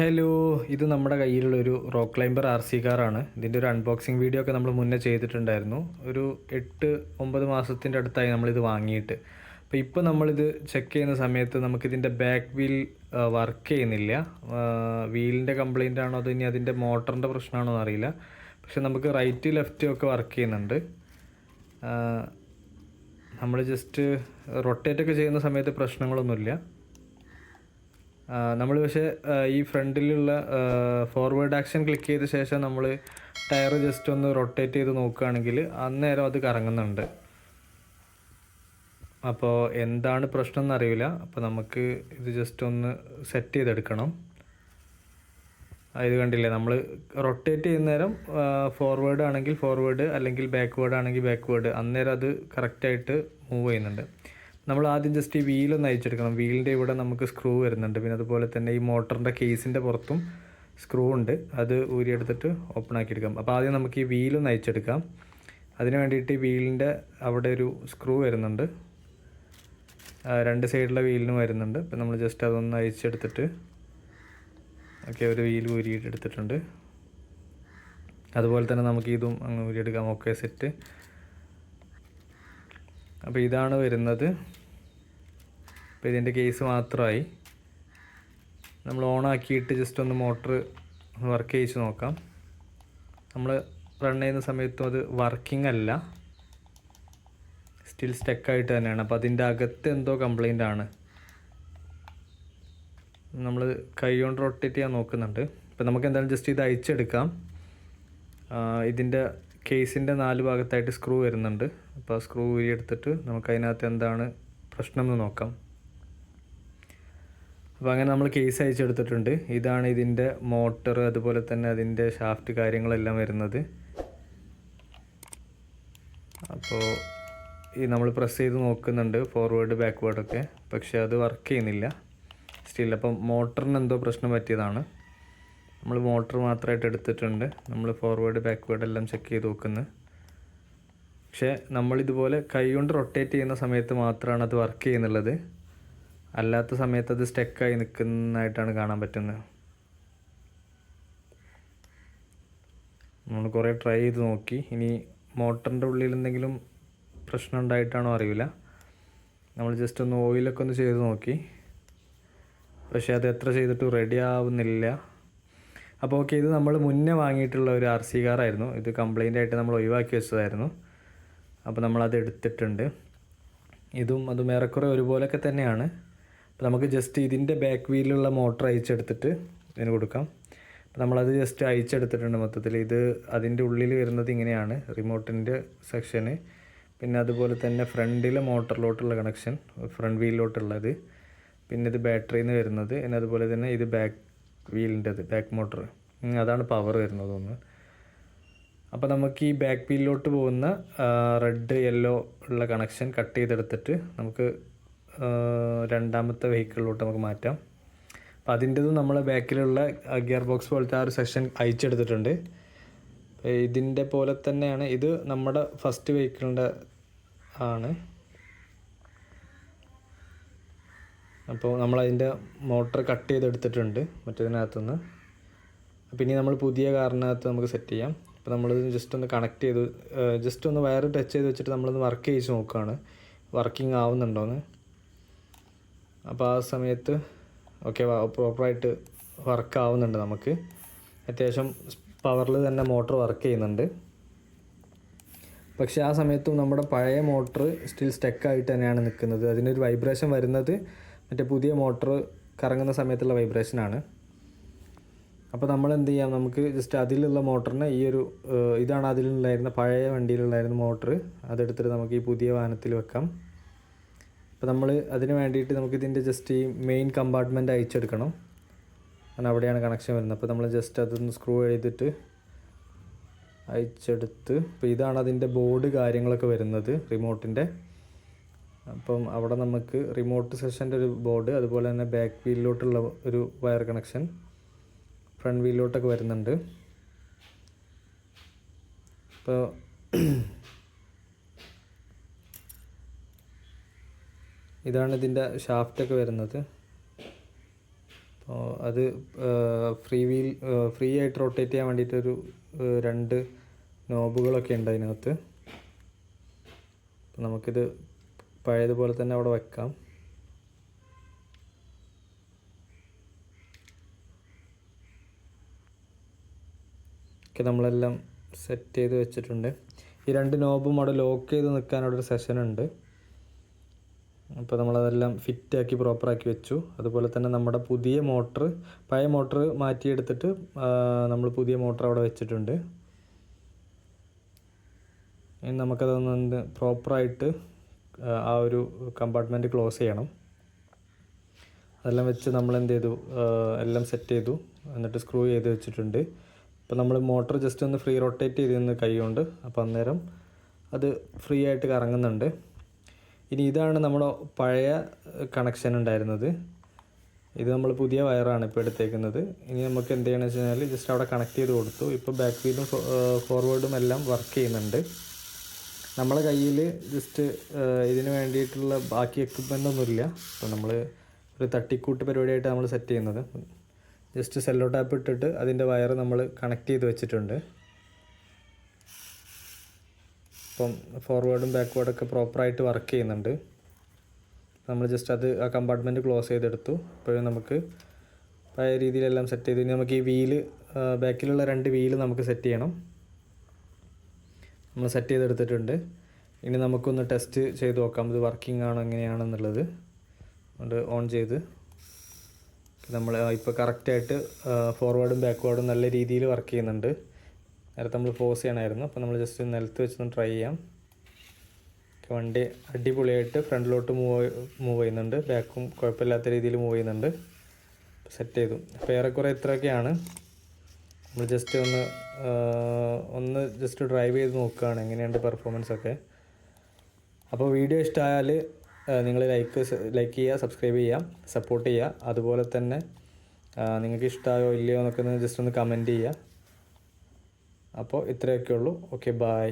Hello, ഇത് നമ്മുടെ കയ്യിലുള്ളൊരു rock climber R C കാറാണ്. ഇതിൻ്റെ ഒരു അൺബോക്സിങ് വീഡിയോ ഒക്കെ നമ്മൾ മുന്നേ ചെയ്തിട്ടുണ്ടായിരുന്നു. ഒരു 8-9 മാസത്തിൻ്റെ അടുത്തായി നമ്മളിത് വാങ്ങിയിട്ട്. അപ്പോൾ ഇപ്പോൾ നമ്മളിത് ചെക്ക് ചെയ്യുന്ന സമയത്ത് നമുക്കിതിൻ്റെ ബാക്ക് വീൽ വർക്ക് ചെയ്യുന്നില്ല. വീലിൻ്റെ കംപ്ലൈൻ്റ് ആണോ അതോ ഇനി അതിൻ്റെ മോട്ടറിൻ്റെ പ്രശ്നമാണോ എന്നറിയില്ല. പക്ഷെ നമുക്ക് റൈറ്റ് ലെഫ്റ്റും ഒക്കെ വർക്ക് ചെയ്യുന്നുണ്ട്. നമ്മൾ ജസ്റ്റ് റൊട്ടേറ്റൊക്കെ ചെയ്യുന്ന സമയത്ത് പ്രശ്നങ്ങളൊന്നുമില്ല. നമ്മൾ പക്ഷേ ഈ ഫ്രണ്ടിലുള്ള ഫോർവേഡ് ആക്ഷൻ ക്ലിക്ക് ചെയ്ത ശേഷം നമ്മൾ ടയർ ജസ്റ്റ് ഒന്ന് റൊട്ടേറ്റ് ചെയ്ത് നോക്കുകയാണെങ്കിൽ അന്നേരം അത് കറങ്ങുന്നുണ്ട്. അപ്പോൾ എന്താണ് പ്രശ്നം എന്നറിയില്ല. അപ്പോൾ നമുക്ക് ഇത് ജസ്റ്റ് ഒന്ന് സെറ്റ് ചെയ്തെടുക്കണം. ഇത് കണ്ടില്ലേ, നമ്മൾ റൊട്ടേറ്റ് ചെയ്യുന്ന നേരം ഫോർവേഡ് ആണെങ്കിൽ ഫോർവേഡ്, അല്ലെങ്കിൽ ബാക്ക്വേഡ് ആണെങ്കിൽ ബാക്ക്വേഡ്, അന്നേരം അത് കറക്റ്റായിട്ട് മൂവ് ചെയ്യുന്നുണ്ട്. നമ്മൾ ആദ്യം ജസ്റ്റ് ഈ വീലൊന്ന് അയച്ചെടുക്കണം. വീലിൻ്റെ ഇവിടെ നമുക്ക് സ്ക്രൂ വരുന്നുണ്ട്. പിന്നെ അതുപോലെ തന്നെ ഈ മോട്ടറിൻ്റെ കേസിൻ്റെ പുറത്തും സ്ക്രൂ ഉണ്ട്. അത് ഊരിയെടുത്തിട്ട് ഓപ്പൺ ആക്കിയെടുക്കാം. അപ്പോൾ ആദ്യം നമുക്ക് ഈ വീലൊന്ന് അയച്ചെടുക്കാം. അതിന് വേണ്ടിയിട്ട് ഈ വീലിൻ്റെ അവിടെ ഒരു സ്ക്രൂ വരുന്നുണ്ട്. രണ്ട് സൈഡിലെ വീലിനും വരുന്നുണ്ട്. അപ്പോൾ നമ്മൾ ജസ്റ്റ് അതൊന്ന് അയച്ചെടുത്തിട്ട് ഒരു വീൽ ഊരിയിട്ടെടുത്തിട്ടുണ്ട്. അതുപോലെ തന്നെ നമുക്ക് ഇതും അങ്ങ് ഊരിയെടുക്കാം. Okay, set. അപ്പോൾ ഇതാണ് വരുന്നത്. അപ്പോൾ ഇതിൻ്റെ കേസ് മാത്രമായി. നമ്മൾ ഓണാക്കിയിട്ട് ജസ്റ്റ് ഒന്ന് മോട്ടർ വർക്ക് ചെയ്യിച്ച് നോക്കാം. നമ്മൾ റൺ ചെയ്യുന്ന സമയത്തും അത് വർക്കിംഗ് അല്ല, സ്റ്റിൽ സ്റ്റക്കായിട്ട് തന്നെയാണ്. അപ്പോൾ അതിൻ്റെ അകത്ത് എന്തോ കംപ്ലൈൻ്റ് ആണ്. നമ്മൾ കൈ കൊണ്ട് റൊട്ടേറ്റ് ചെയ്യാൻ നോക്കുന്നുണ്ട്. അപ്പോൾ നമുക്ക് എന്തായാലും ജസ്റ്റ് ഇത് അയച്ചെടുക്കാം. ഇതിൻ്റെ കേസിൻ്റെ 4 ഭാഗത്തായിട്ട് സ്ക്രൂ വരുന്നുണ്ട്. അപ്പോൾ ആ സ്ക്രൂ ഊരിയെടുത്തിട്ട് നമുക്ക് അതിനകത്ത് എന്താണ് പ്രശ്നം എന്ന് നോക്കാം. അപ്പോൾ അങ്ങനെ നമ്മൾ കേസ് അയച്ചെടുത്തിട്ടുണ്ട്. ഇതാണ് ഇതിൻ്റെ മോട്ടർ, അതുപോലെ തന്നെ അതിൻ്റെ ഷാഫ്റ്റ് കാര്യങ്ങളെല്ലാം വരുന്നത്. അപ്പോൾ ഈ നമ്മൾ പ്രസ് ചെയ്ത് നോക്കുന്നുണ്ട് ഫോർവേഡ് ബാക്ക്വേർഡൊക്കെ, പക്ഷേ അത് വർക്ക് ചെയ്യുന്നില്ല സ്റ്റിൽ. അപ്പം മോട്ടറിന് എന്തോ പ്രശ്നം പറ്റിയതാണ്. നമ്മൾ മോട്ടർ മാത്രമായിട്ട് എടുത്തിട്ടുണ്ട്. നമ്മൾ ഫോർവേഡ് ബാക്ക്വേർഡ് എല്ലാം ചെക്ക് ചെയ്ത് നോക്കുന്നത്. പക്ഷേ നമ്മളിതുപോലെ കൈ കൊണ്ട് റൊട്ടേറ്റ് ചെയ്യുന്ന സമയത്ത് മാത്രമാണ് അത് വർക്ക് ചെയ്യുന്നുള്ളത്. അല്ലാത്ത സമയത്ത് അത് സ്റ്റക്കായി നിൽക്കുന്നതായിട്ടാണ് കാണാൻ പറ്റുന്നത്. നമ്മൾ കുറേ ട്രൈ ചെയ്ത് നോക്കി. ഇനി മോട്ടറിൻ്റെ ഉള്ളിൽ എന്തെങ്കിലും പ്രശ്നം ഉണ്ടായിട്ടാണോ അറിയില്ല. നമ്മൾ ജസ്റ്റ് ഒന്ന് ഓയിലൊക്കെ ഒന്ന് ചെയ്ത് നോക്കി, പക്ഷേ അത് എത്ര ചെയ്തിട്ടും റെഡി ആവുന്നില്ല. അപ്പോൾ ഓക്കെ, ഇത് നമ്മൾ മുന്നേ വാങ്ങിയിട്ടുള്ള ഒരു ആർ സി കാറായിരുന്നു. ഇത് കംപ്ലൈൻ്റ് ആയിട്ട് നമ്മൾ ഒഴിവാക്കി വെച്ചതായിരുന്നു. അപ്പോൾ നമ്മളത് എടുത്തിട്ടുണ്ട്. അതും ഏറെക്കുറെ ഒരുപോലെയൊക്കെ തന്നെയാണ്. അപ്പോൾ നമുക്ക് ജസ്റ്റ് ഇതിൻ്റെ ബാക്ക് വീലിലുള്ള മോട്ടർ അയച്ചെടുത്തിട്ട് ഇതിന് കൊടുക്കാം. അപ്പോൾ നമ്മളത് ജസ്റ്റ് അയച്ചെടുത്തിട്ടുണ്ട് മൊത്തത്തിൽ. ഇത് അതിൻ്റെ ഉള്ളിൽ വരുന്നത് ഇങ്ങനെയാണ്, റിമോട്ടിൻ്റെ സെക്ഷന്. പിന്നെ അതുപോലെ തന്നെ ഫ്രണ്ടിലെ മോട്ടറിലോട്ടുള്ള കണക്ഷൻ, ഫ്രണ്ട് വീലിലോട്ടുള്ളത്. പിന്നെ ഇത് ബാറ്ററിയിൽ നിന്ന് വരുന്നത്. പിന്നെ അതുപോലെ തന്നെ ഇത് ബാക്ക് വീലിൻ്റെത്, ബാക്ക് മോട്ടർ, അതാണ് പവർ വരുന്നത് ഒന്ന്. അപ്പോൾ നമുക്ക് ഈ ബാക്ക് വീലിലോട്ട് പോകുന്ന റെഡ് യെല്ലോ ഉള്ള കണക്ഷൻ കട്ട് ചെയ്തെടുത്തിട്ട് നമുക്ക് രണ്ടാമത്തെ വെഹിക്കിളിലോട്ട് നമുക്ക് മാറ്റാം. അപ്പോൾ അതിൻ്റെതും നമ്മൾ ബാക്കിലുള്ള ഗിയർ ബോക്സ് പോലത്തെ ആ ഒരു സെക്ഷൻ അയച്ചെടുത്തിട്ടുണ്ട്. ഇതിൻ്റെ പോലെ തന്നെയാണ് ഇത്. നമ്മുടെ ഫസ്റ്റ് വെഹിക്കിളിൻ്റെ ആണ്. അപ്പോൾ നമ്മളതിൻ്റെ മോട്ടർ കട്ട് ചെയ്തെടുത്തിട്ടുണ്ട് മറ്റേതിനകത്തുനിന്ന്. അപ്പോൾ ഇനി നമ്മൾ പുതിയ കാറിനകത്ത് നമുക്ക് സെറ്റ് ചെയ്യാം. അപ്പോൾ നമ്മളിത് ജസ്റ്റ് ഒന്ന് കണക്ട് ചെയ്ത് ജസ്റ്റ് ഒന്ന് വയർ ടച്ച് ചെയ്ത് വെച്ചിട്ട് നമ്മളൊന്ന് വർക്ക് ചെയ്ത് നോക്കുകയാണ് വർക്കിംഗ് ആവുന്നുണ്ടോയെന്ന്. അപ്പോൾ ആ സമയത്ത് ഓക്കെ, പ്രോപ്പറായിട്ട് വർക്ക് ആവുന്നുണ്ട്. നമുക്ക് അത്യാവശ്യം പവറിൽ തന്നെ മോട്ടർ വർക്ക് ചെയ്യുന്നുണ്ട്. പക്ഷേ ആ സമയത്തും നമ്മുടെ പഴയ മോട്ടർ സ്റ്റിൽ സ്റ്റക്കായിട്ട് തന്നെയാണ് നിൽക്കുന്നത്. അതിനൊരു വൈബ്രേഷൻ വരുന്നത് മറ്റേ പുതിയ മോട്ടർ കറങ്ങുന്ന സമയത്തുള്ള വൈബ്രേഷനാണ്. അപ്പോൾ നമ്മൾ എന്ത് ചെയ്യാം, നമുക്ക് ജസ്റ്റ് അതിലുള്ള മോട്ടറിനെ ഇതാണ് അതിലുണ്ടായിരുന്ന പഴയ വണ്ടിയിലുണ്ടായിരുന്ന മോട്ടർ, അതെടുത്തിട്ട് നമുക്ക് ഈ പുതിയ വാഹനത്തിൽ വെക്കാം. അപ്പോൾ നമ്മൾ അതിന് വേണ്ടിയിട്ട് നമുക്കിതിൻ്റെ ജസ്റ്റ് ഈ മെയിൻ കമ്പാർട്ട്മെൻറ്റ് അയച്ചെടുക്കണം. കാരണം അവിടെയാണ് കണക്ഷൻ വരുന്നത്. അപ്പോൾ നമ്മൾ ജസ്റ്റ് അതൊന്ന് സ്ക്രൂ ചെയ്തിട്ട് അയച്ചെടുത്ത്, അപ്പോൾ ഇതാണ് അതിൻ്റെ ബോർഡ് കാര്യങ്ങളൊക്കെ വരുന്നത് റിമോട്ടിൻ്റെ. അപ്പം അവിടെ നമുക്ക് റിമോട്ട് സെഷൻ്റെ ഒരു ബോർഡ്, അതുപോലെ തന്നെ ബാക്ക് വീലിലോട്ടുള്ള ഒരു വയർ കണക്ഷൻ, ഫ്രണ്ട് വീലിലോട്ടൊക്കെ വരുന്നുണ്ട്. അപ്പോൾ ഇതാണ് ഇതിൻ്റെ ഷാഫ്റ്റൊക്കെ വരുന്നത്. അത് ഫ്രീ ആയിട്ട് റൊട്ടേറ്റ് ചെയ്യാൻ വേണ്ടിയിട്ടൊരു 2 നോബുകളൊക്കെ ഉണ്ട് അതിനകത്ത്. നമുക്കിത് പഴയതുപോലെ തന്നെ അവിടെ വെക്കാം. ഒക്കെ നമ്മളെല്ലാം സെറ്റ് ചെയ്ത് വെച്ചിട്ടുണ്ട്. ഈ 2 നോബും അവിടെ ലോക്ക് ചെയ്ത് നിൽക്കാനുള്ളൊരു സെഷൻ ഉണ്ട്. അപ്പോൾ നമ്മളതെല്ലാം ഫിറ്റാക്കി പ്രോപ്പറാക്കി വെച്ചു. അതുപോലെ തന്നെ നമ്മുടെ പഴയ മോട്ടർ മാറ്റിയെടുത്തിട്ട് നമ്മൾ പുതിയ മോട്ടർ അവിടെ വെച്ചിട്ടുണ്ട്. ഇനി നമുക്കതൊന്ന് പ്രോപ്പറായിട്ട് ആ ഒരു കമ്പാർട്ട്മെൻറ്റ് ക്ലോസ് ചെയ്യണം. അതെല്ലാം വെച്ച് നമ്മൾ എന്ത് ചെയ്തു, എല്ലാം സെറ്റ് ചെയ്തു. എന്നിട്ട് സ്ക്രൂ ചെയ്ത് വെച്ചിട്ടുണ്ട്. ഇപ്പോൾ നമ്മൾ മോട്ടർ ജസ്റ്റ് ഒന്ന് ഫ്രീ റൊട്ടേറ്റ് ചെയ്തിരുന്നു കൈ കൊണ്ട്. അപ്പോൾ അന്നേരം അത് ഫ്രീ ആയിട്ട് കറങ്ങുന്നുണ്ട്. ഇനി ഇതാണ് നമ്മുടെ പഴയ കണക്ഷൻ ഉണ്ടായിരുന്നത്. ഇത് നമ്മൾ പുതിയ വയറാണ് ഇപ്പോൾ എടുത്തേക്കുന്നത്. ഇനി നമുക്ക് എന്ത് ചെയ്യണമെന്ന് വെച്ച് കഴിഞ്ഞാൽ ജസ്റ്റ് അവിടെ കണക്ട് ചെയ്ത് കൊടുത്തു. ഇപ്പോൾ ബാക്ക് വീലും ഫോർവേഡും എല്ലാം വർക്ക് ചെയ്യുന്നുണ്ട്. നമ്മളെ കയ്യിൽ ജസ്റ്റ് ഇതിന് വേണ്ടിയിട്ടുള്ള ബാക്കി എക്യുപ്മെൻ്റ് ഒന്നുമില്ല. അപ്പോൾ നമ്മൾ ഒരു തട്ടിക്കൂട്ട് പരിപാടിയായിട്ട് നമ്മൾ സെറ്റ് ചെയ്യുന്നത്. ജസ്റ്റ് സെല്ലോ ടാപ്പ് ഇട്ടിട്ട് അതിൻ്റെ വയർ നമ്മൾ കണക്ട് ചെയ്ത് വെച്ചിട്ടുണ്ട്. അപ്പം ഫോർവേഡും ബാക്ക്വേർഡൊക്കെ പ്രോപ്പറായിട്ട് വർക്ക് ചെയ്യുന്നുണ്ട്. നമ്മൾ ജസ്റ്റ് ആ കമ്പാർട്ട്മെൻറ്റ് ക്ലോസ് ചെയ്തെടുത്തു. ഇപ്പോഴും നമുക്ക് പഴയ രീതിയിലെല്ലാം സെറ്റ് ചെയ്ത് ഇനി നമുക്ക് ഈ ബാക്കിലുള്ള 2 വീല് നമുക്ക് സെറ്റ് ചെയ്യണം. നമ്മൾ സെറ്റ് ചെയ്തെടുത്തിട്ടുണ്ട്. ഇനി നമുക്കൊന്ന് ടെസ്റ്റ് ചെയ്ത് നോക്കാം ഇത് വർക്കിംഗ് ആണോ എങ്ങനെയാണെന്നുള്ളത്. അതുകൊണ്ട് ഓൺ ചെയ്ത് നമ്മൾ ഇപ്പോൾ കറക്റ്റായിട്ട് ഫോർവേഡും ബാക്ക്വേർഡും നല്ല രീതിയിൽ വർക്ക് ചെയ്യുന്നുണ്ട്. നേരത്തെ നമ്മൾ പോസ് ചെയ്യണമായിരുന്നു. അപ്പോൾ നമ്മൾ ജസ്റ്റ് നിലത്ത് വെച്ചൊന്ന് ട്രൈ ചെയ്യാം. വണ്ടി അടിപൊളിയായിട്ട് ഫ്രണ്ടിലോട്ട് മൂവ് ചെയ്യുന്നുണ്ട്. ബാക്കും കുഴപ്പമില്ലാത്ത രീതിയിൽ മൂവ് ചെയ്യുന്നുണ്ട്. സെറ്റ് ചെയ്തു. അപ്പോൾ ഏറെക്കുറെ ഇത്രയൊക്കെയാണ്. നമ്മൾ ജസ്റ്റ് ഒന്ന് ജസ്റ്റ് ഡ്രൈവ് ചെയ്ത് നോക്കുകയാണ് എങ്ങനെയുണ്ട് പെർഫോമൻസ് ഒക്കെ. അപ്പോൾ വീഡിയോ ഇഷ്ടമായാൽ നിങ്ങൾ ലൈക്ക് ചെയ്യുക, സബ്സ്ക്രൈബ് ചെയ്യുക, സപ്പോർട്ട് ചെയ്യുക. അതുപോലെ തന്നെ നിങ്ങൾക്ക് ഇഷ്ടമായോ ഇല്ലയോ എന്നൊക്കെ ജസ്റ്റ് ഒന്ന് കമൻറ്റ് ചെയ്യുക. അപ്പോൾ ഇത്രയൊക്കെ ഉള്ളൂ. Okay, by.